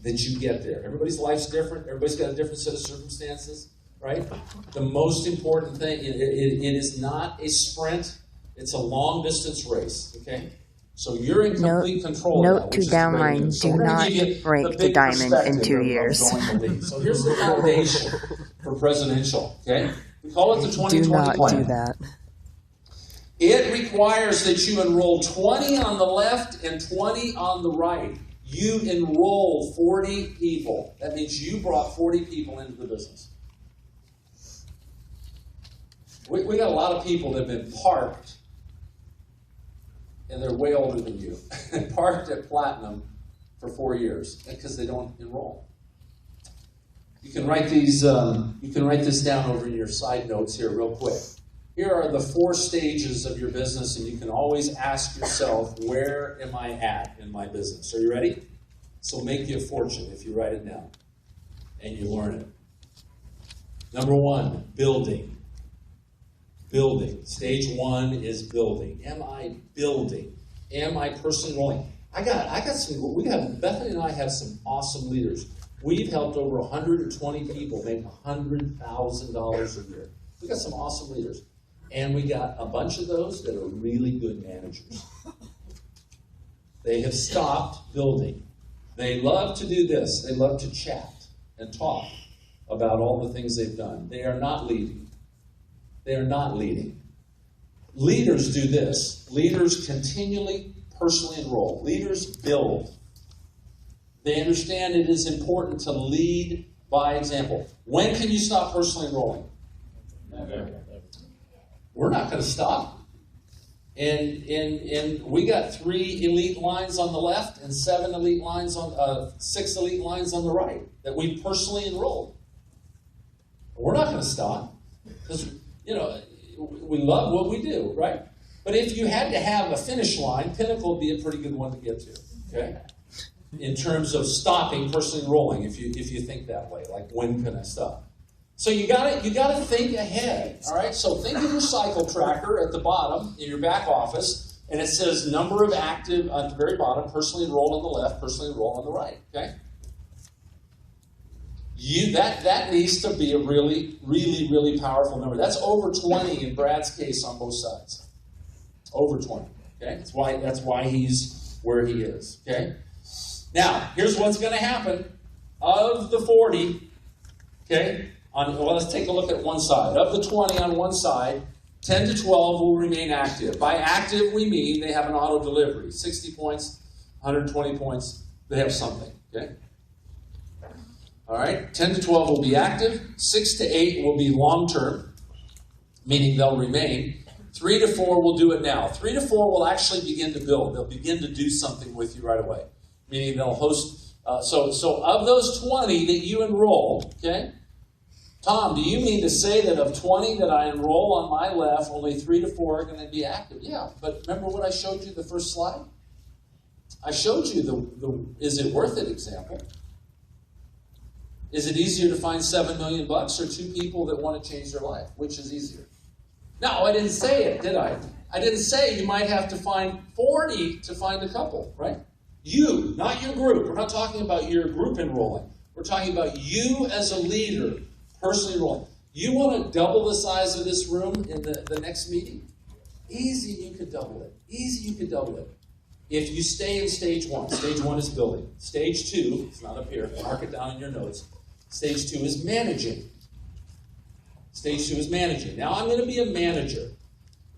that you get there. Everybody's life's different. Everybody's got a different set of circumstances, right? The most important thing, it is not a sprint. It's a long-distance race, okay? So you're in complete control of that. Note to downline, do not break the diamond in 2 years. So here's the foundation for presidential, okay? We call it the 2020 Do not plan. do that. It requires that you enroll 20 on the left and 20 on the right. You enroll 40 people. That means you brought 40 people into the business. We got a lot of people that have been parked, and they're way older than you, parked at Platinum for 4 years because they don't enroll. You can write these. You can write this down over in your side notes here, real quick. Here are the 4 stages of your business, and you can always ask yourself, where am I at in my business? Are you ready? This will make you a fortune if you write it down and you learn it. Number 1, building. Building. Stage 1 is building. Am I building? Am I personally rolling? I got some. Bethany and I have some awesome leaders. We've helped over 120 people make $100,000 a year. We got some awesome leaders, and we got a bunch of those that are really good managers. They have stopped building. They love to do this. They love to chat and talk about all the things they've done. They are not leading. They are not leading. Leaders do this. Leaders continually personally enroll. Leaders build. They understand it is important to lead by example. When can you stop personally enrolling? Never. We're not going to stop. And we got 3 elite lines on the left and 6 elite lines on the right that we personally enrolled. We're not going to stop because we love what we do, right? But if you had to have a finish line, Pinnacle would be a pretty good one to get to. Okay, in terms of stopping personally enrolling, if you think that way, like when can I stop? So you got to think ahead, all right? So think of your cycle tracker at the bottom in your back office, and it says number of active at the very bottom, personally enrolled on the left, personally enrolled on the right, okay? That needs to be a really, really, really powerful number. That's over 20 in Brad's case on both sides. Over 20, okay? That's why he's where he is, okay? Now, here's what's going to happen. Of the 40, okay, let's take a look at one side. Of the 20 on one side, 10 to 12 will remain active. By active, we mean they have an auto delivery. 60 points, 120 points, they have something, okay? All right, 10 to 12 will be active. 6 to 8 will be long-term, meaning they'll remain. 3 to 4 will do it now. 3 to 4 will actually begin to build. They'll begin to do something with you right away, meaning they'll host. So of those 20 that you enroll, okay, Tom, do you mean to say that of 20 that I enroll on my left, only 3 to 4 are going to be active? Yeah, but remember what I showed you the first slide? I showed you the is it worth it example. Is it easier to find $7 million or 2 people that want to change their life? Which is easier? No, I didn't say it, did I? I didn't say you might have to find 40 to find a couple, right? You, not your group. We're not talking about your group enrolling. We're talking about you as a leader personally enrolling. You want to double the size of this room in the next meeting? Easy, you could double it. Easy, you could double it. If you stay in stage 1, stage 1 is building. Stage 2, it's not up here, mark it down in your notes. Stage 2 is managing. Stage 2 is managing. Now I'm going to be a manager,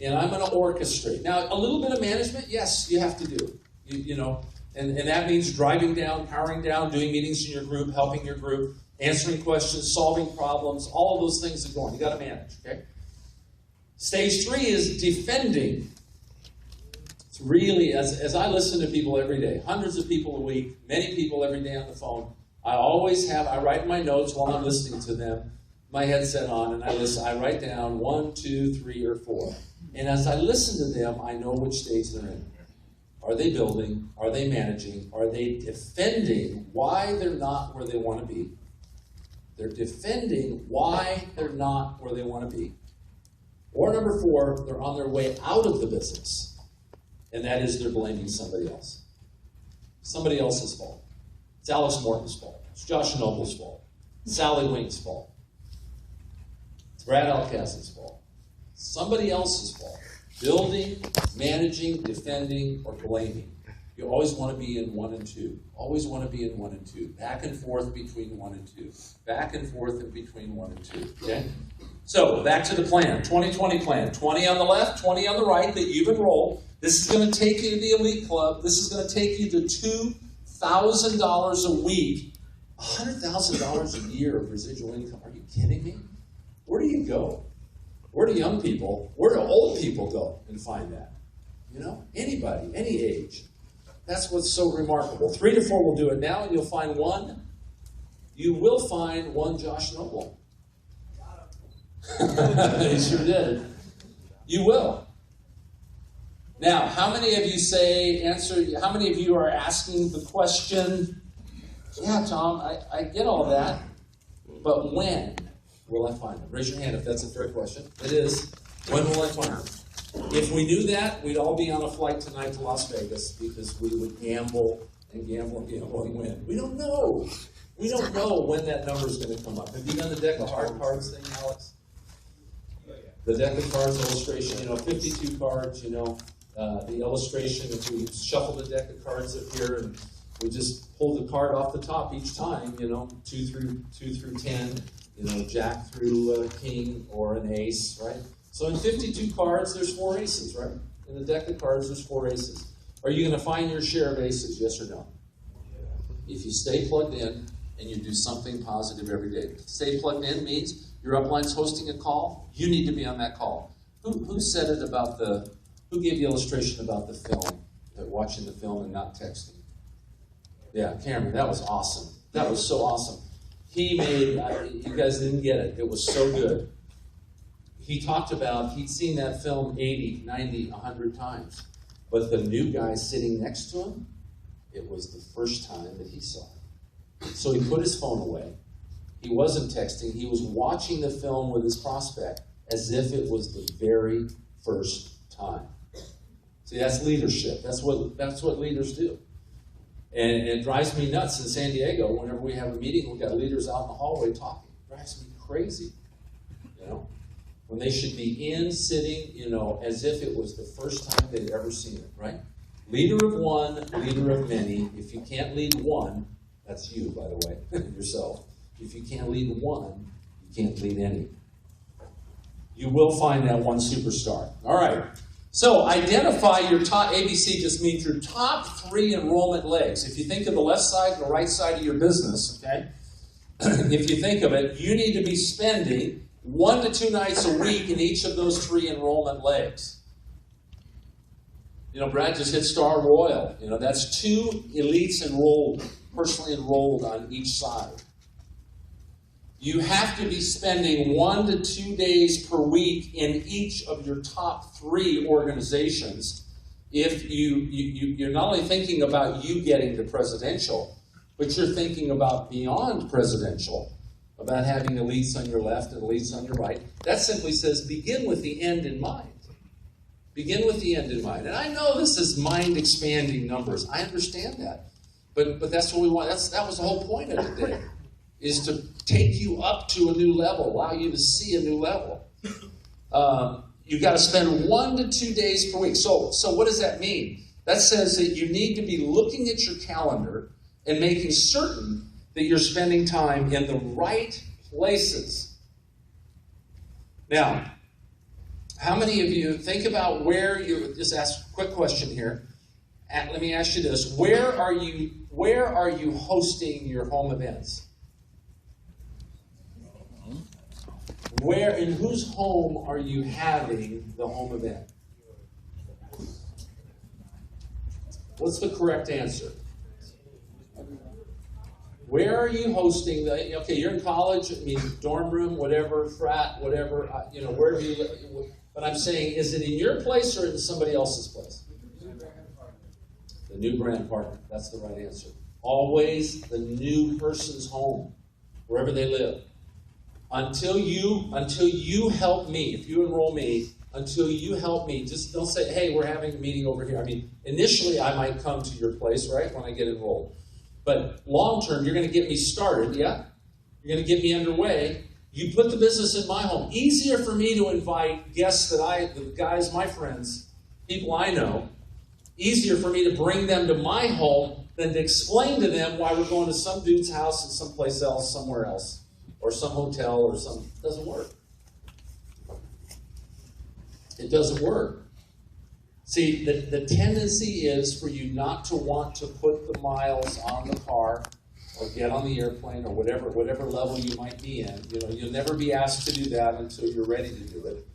and I'm going to orchestrate. Now, a little bit of management, yes, you have to do. And that means driving down, powering down, doing meetings in your group, helping your group, answering questions, solving problems, all of those things are going. You got to manage, okay? Stage 3 is defending. It's really, as I listen to people every day, hundreds of people a week, many people every day on the phone, I write my notes while I'm listening to them, my headset on, and I write down 1, 2, 3, or 4. And as I listen to them, I know which stage they're in. Are they building? Are they managing? Are they defending why they're not where they want to be? They're defending why they're not where they want to be. Or number 4, they're on their way out of the business. And that is they're blaming somebody else. Somebody else's fault. It's Alex Morton's fault. It's Josh Noble's fault. It's Sally Wing's fault. It's Brad Alkazine's fault. Somebody else's fault. Building, managing, defending, or blaming. You always want to be in 1 and 2. Always want to be in 1 and 2. Back and forth between 1 and 2. Back and forth in between 1 and 2. Okay? So, back to the plan. 2020 plan. 20 on the left, 20 on the right that you've enrolled. This is going to take you to the elite club. This is going to take you to $2,000 a week. $100,000 a year of residual income. Are you kidding me? Where do you go? Where do young people, where do old people go and find that? Anybody, any age. That's what's so remarkable. 3 to 4 will do it now, and you'll find one. You will find one Josh Noble. He sure did. You will. Now, how many of you how many of you are asking the question, yeah, Tom, I get all that, but when will I find him? Raise your hand if that's a fair question. It is. When will I find him? If we knew that, we'd all be on a flight tonight to Las Vegas because we would gamble and gamble and gamble and win. We don't know. We don't know when that number's going to come up. Have you done the deck of hard cards thing, Alex? The deck of cards illustration, 52 cards, the illustration, if we shuffle the deck of cards up here and we just pull the card off the top each time, 2 through 10, jack through king or an ace, right? So in 52 cards, there's 4 aces, right? In the deck of cards, there's 4 aces. Are you going to find your share of aces, yes or no? If you stay plugged in and you do something positive every day. Stay plugged in means your upline's hosting a call, you need to be on that call. Who said it about who gave the illustration about the film, watching the film and not texting? Yeah, Cameron, that was awesome. That was so awesome. He made, you guys didn't get it. It was so good. He talked about, he'd seen that film 80, 90, 100 times. But the new guy sitting next to him, it was the first time that he saw it. So he put his phone away. He wasn't texting. He was watching the film with his prospect as if it was the very first time. See, that's leadership. That's what leaders do. And it drives me nuts in San Diego. Whenever we have a meeting, we've got leaders out in the hallway talking. It drives me crazy, when they should be sitting, as if it was the first time they'd ever seen it, right? Leader of one, leader of many. If you can't lead one, that's you, by the way, yourself. If you can't lead one, you can't lead any. You will find that one superstar. All right. So identify your top, ABC just means your top 3 enrollment legs. If you think of the left side and the right side of your business, okay? If you think of it, you need to be spending 1 to 2 nights a week in each of those 3 enrollment legs. Brad just hit Star Royal. That's 2 elites enrolled, personally enrolled on each side. You have to be spending 1 to 2 days per week in each of your top 3 organizations if you're not only thinking about you getting to presidential, but you're thinking about beyond presidential, about having elites on your left and elites on your right. That simply says begin with the end in mind. Begin with the end in mind. And I know this is mind-expanding numbers. I understand that. But that's what we want. That was the whole point of today, is to take you up to a new level, allow you to see a new level. You've got to spend 1 to 2 days per week. So what does that mean? That says that you need to be looking at your calendar and making certain that you're spending time in the right places. Now, how many of you think about where you, just ask a quick question here. Let me ask you this. Where are you hosting your home events? Where, in whose home are you having the home event? What's the correct answer? Where are you hosting you're in college, dorm room, whatever, frat, whatever, wherever you live. But I'm saying, is it in your place or in somebody else's place? The new brand partner. That's the right answer. Always the new person's home, wherever they live. Until you help me, if you enroll me, until you help me, just don't say, hey, we're having a meeting over here. Initially I might come to your place, right, when I get enrolled. But long term, you're going to get me started, yeah? You're going to get me underway. You put the business in my home. Easier for me to invite guests the guys, my friends, people I know. Easier for me to bring them to my home than to explain to them why we're going to some dude's house and someplace else, somewhere else, or some hotel or some. It doesn't work. It doesn't work. See, the tendency is for you not to want to put the miles on the car or get on the airplane or whatever level you might be in. You'll never be asked to do that until you're ready to do it.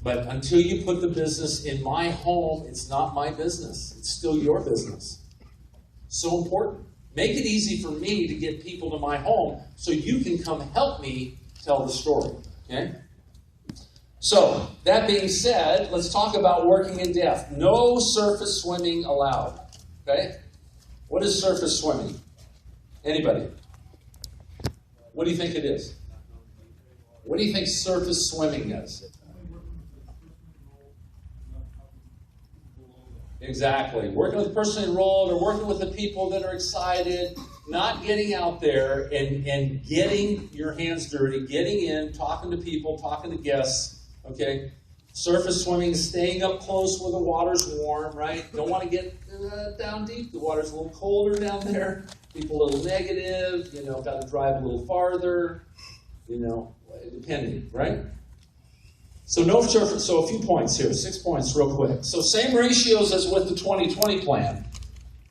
But until you put the business in my home, it's not my business. It's still your business. So important. Make it easy for me to get people to my home so you can come help me tell the story. Okay? So, that being said, let's talk about working in depth. No surface swimming allowed. Okay? What is surface swimming? Anybody? What do you think it is? What do you think surface swimming is? Exactly. Working with the person enrolled or working with the people that are excited, not getting out there and getting your hands dirty, getting in, talking to people, talking to guests, okay? Surface swimming, staying up close where the water's warm, right? Don't want to get down deep. The water's a little colder down there. People a little negative, got to drive a little farther, depending, right? So no surface. So a few points here, 6 points real quick. So same ratios as with the 2020 plan.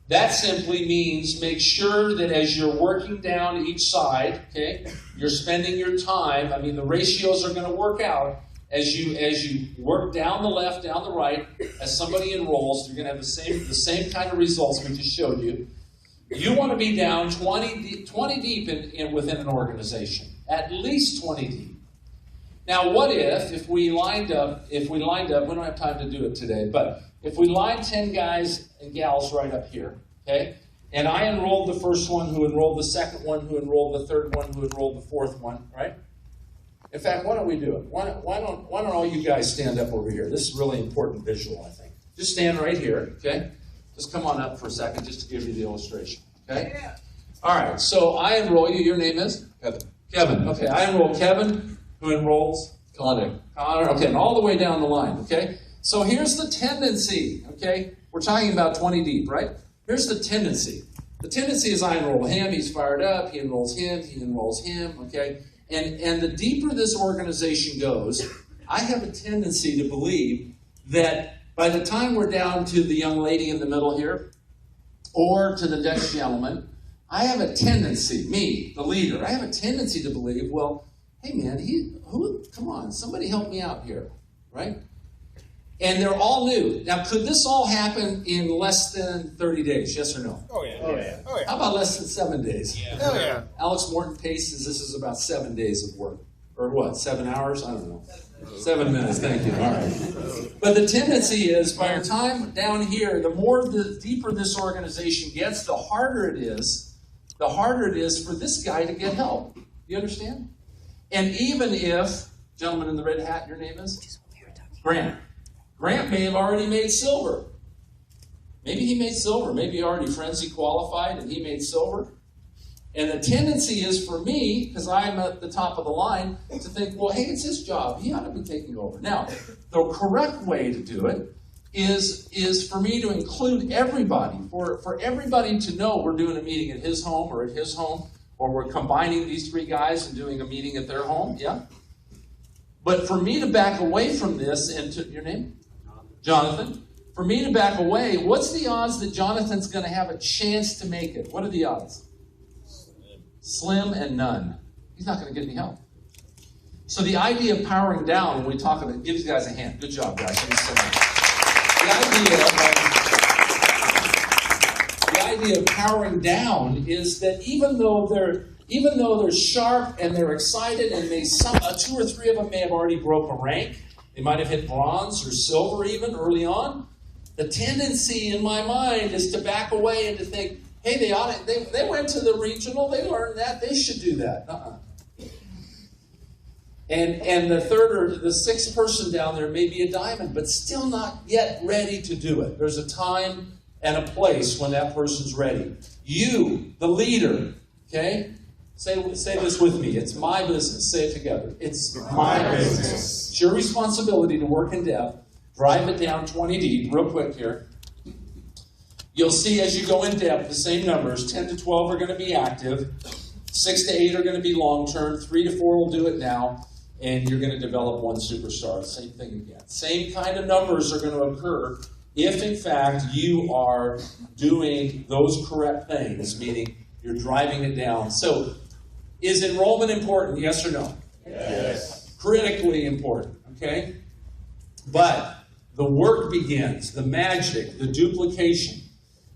That simply means make sure that as you're working down each side, okay, you're spending your time. I mean, the ratios are going to work out as you work down the left, down the right. As somebody enrolls, you're going to have the same kind of results we just showed you. You want to be down 20 deep within an organization, at least 20 deep. Now, what if we lined up, we don't have time to do it today, but if we lined 10 guys and gals right up here, okay, and I enrolled the first one, who enrolled the second one, who enrolled the third one, who enrolled the fourth one, right? In fact, why don't we do it? Why don't all you guys stand up over here? This is really important visual, I think. Just stand right here, okay? Just come on up for a second just to give you the illustration, okay? Yeah. All right, so I enroll you. Your name is? Kevin. Kevin, okay. I enroll Kevin, who enrolls? Connor. Connor, okay, and all the way down the line, okay? So here's the tendency, okay? We're talking about 20 deep, right? Here's the tendency. The tendency is I enroll him, he's fired up, he enrolls him, okay? And the deeper this organization goes, I have a tendency to believe that by the time we're down to the young lady in the middle here, or to the next gentleman, I have a tendency, me, the leader, I have a tendency to believe, well, hey man, come on, somebody help me out here, right? And they're all new. Now, could this all happen in less than 30 days, yes or no? Oh yeah. Oh yeah. How about less than 7 days? Yeah. Oh yeah. Alex Morton paces this is about 7 days of work. Or what, 7 hours? I don't know. 7 minutes, thank you. All right. But the tendency is, by the time down here, the deeper this organization gets, the harder it is for this guy to get help. You understand? And even if, gentleman in the red hat, your name is? Grant. Grant may have already made silver. Maybe he made silver. Maybe already Frenzy qualified and he made silver. And the tendency is for me, because I'm at the top of the line, to think, well, hey, it's his job. He ought to be taking over. Now, the correct way to do it is for me to include everybody, for everybody to know we're doing a meeting at his home or at his home, or we're combining these three guys and doing a meeting at their home, yeah? But for me to back away from this, and to, your name? Jonathan. For me to back away, what's the odds that Jonathan's going to have a chance to make it? What are the odds? Slim and none. He's not going to get any help. So the idea of powering down, when we talk about it, give these guys a hand. Good job, guys. Thank you so much. The idea of powering down is that even though they're sharp and they're excited, and two or three of them may have already broken rank, they might have hit bronze or silver even early on. The tendency in my mind is to back away and to think, hey, they went to the regional, they learned that, they should do that. And the third or the sixth person down there may be a diamond, but still not yet ready to do it. There's a time and a place when that person's ready. You, the leader, okay? Say this with me. It's my business. Say it together. It's my business. It's your responsibility to work in depth. Drive it down 20 deep, real quick here. You'll see as you go in depth, the same numbers. 10 to 12 are going to be active. 6 to 8 are going to be long-term. 3 to 4 will do it now. And you're going to develop one superstar. Same thing again. Same kind of numbers are going to occur if, in fact, you are doing those correct things, meaning you're driving it down. So, is enrollment important? Yes or no? Yes. Critically important, okay? But the work begins, the magic, the duplication.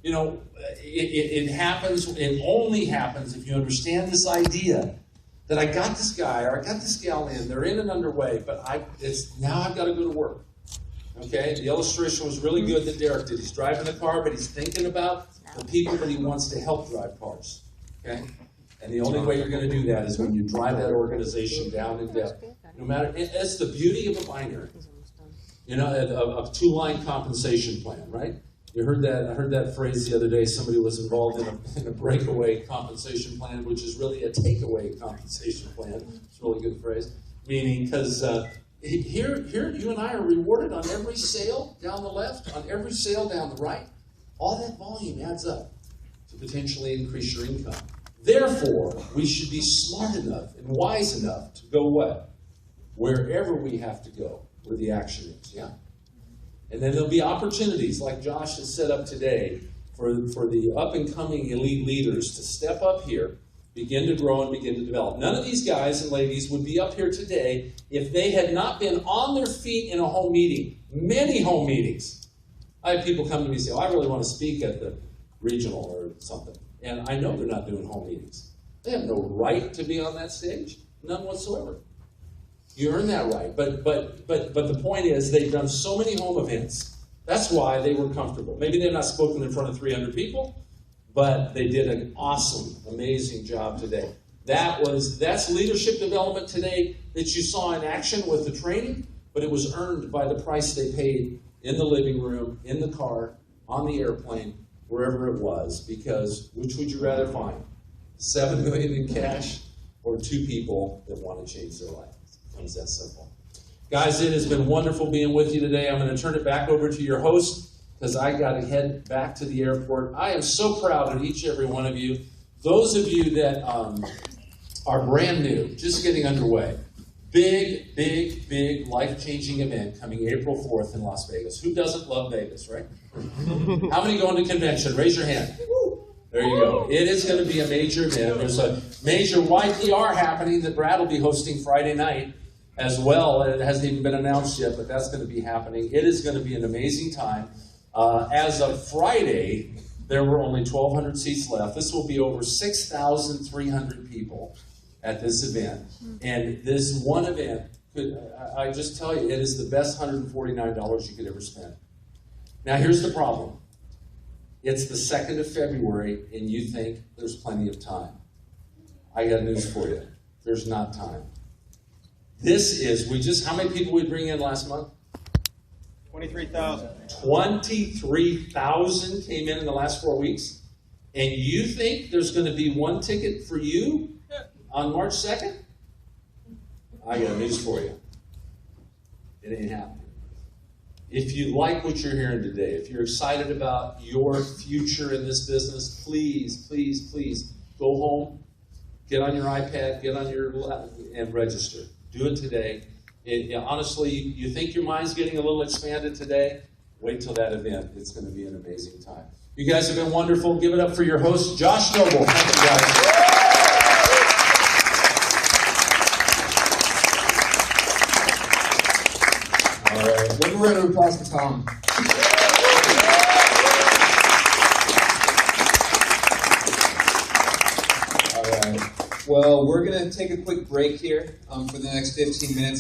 You know, it happens, it only happens if you understand this idea that I got this guy or I got this gal in, they're in and underway, but now I've got to go to work. Okay? The illustration was really good that Darik did. He's driving the car, but he's thinking about the people that he wants to help drive cars. Okay? And the only way you're going to do that is when you drive that organization down in depth. No matter, it's the beauty of a binary. You know, a two-line compensation plan, right? You heard that? I heard that phrase the other day. Somebody was involved in a breakaway compensation plan, which is really a takeaway compensation plan. It's a really good phrase. Meaning, because here you and I are rewarded on every sale down the left, on every sale down the right. All that volume adds up to potentially increase your income. Therefore, we should be smart enough and wise enough to go what? Wherever we have to go, where the action is, yeah? And then there'll be opportunities, like Josh has set up today, for the up-and-coming elite leaders to step up here, begin to grow and begin to develop. None of these guys and ladies would be up here today if they had not been on their feet in a home meeting. Many home meetings. I have people come to me and say, I really want to speak at the regional or something. And I know they're not doing home meetings. They have no right to be on that stage. None whatsoever. You earn that right. But the point is, they've done so many home events. That's why they were comfortable. Maybe they've not spoken in front of 300 people, but they did an awesome, amazing job today. That's leadership development today that you saw in action with the training, but it was earned by the price they paid in the living room, in the car, on the airplane, wherever it was. Because which would you rather find? $7 million in cash or 2 people that want to change their life? It's that simple. Guys, it has been wonderful being with you today. I'm going to turn it back over to your host because I got to head back to the airport. I am so proud of each and every one of you. Those of you that are brand new, just getting underway. Big, big, big life-changing event coming April 4th in Las Vegas. Who doesn't love Vegas, right? How many going to convention? Raise your hand. There you go. It is going to be a major event. There's a major YPR happening that Brad will be hosting Friday night as well. It hasn't even been announced yet, but that's going to be happening. It is going to be an amazing time. As of Friday, there were only 1,200 seats left. This will be over 6,300 people at this event. And this one event, I just tell you, it is the best $149 you could ever spend. Now, here's the problem. It's the 2nd of February, and you think there's plenty of time. I got news for you. There's not time. How many people we bring in last month? 23,000. 23,000 came in the last 4 weeks. And you think there's going to be one ticket for you on March 2nd? I got news for you. It ain't happening. If you like what you're hearing today, if you're excited about your future in this business, please, please, please go home, get on your iPad, get on your and register. Do it today. Honestly, you think your mind's getting a little expanded today? Wait till that event. It's going to be an amazing time. You guys have been wonderful. Give it up for your host, Josh Noble. Thank you, guys. All right. One round of applause for Tom. All right. Well, we're going to take a quick break here for the next 15 minutes.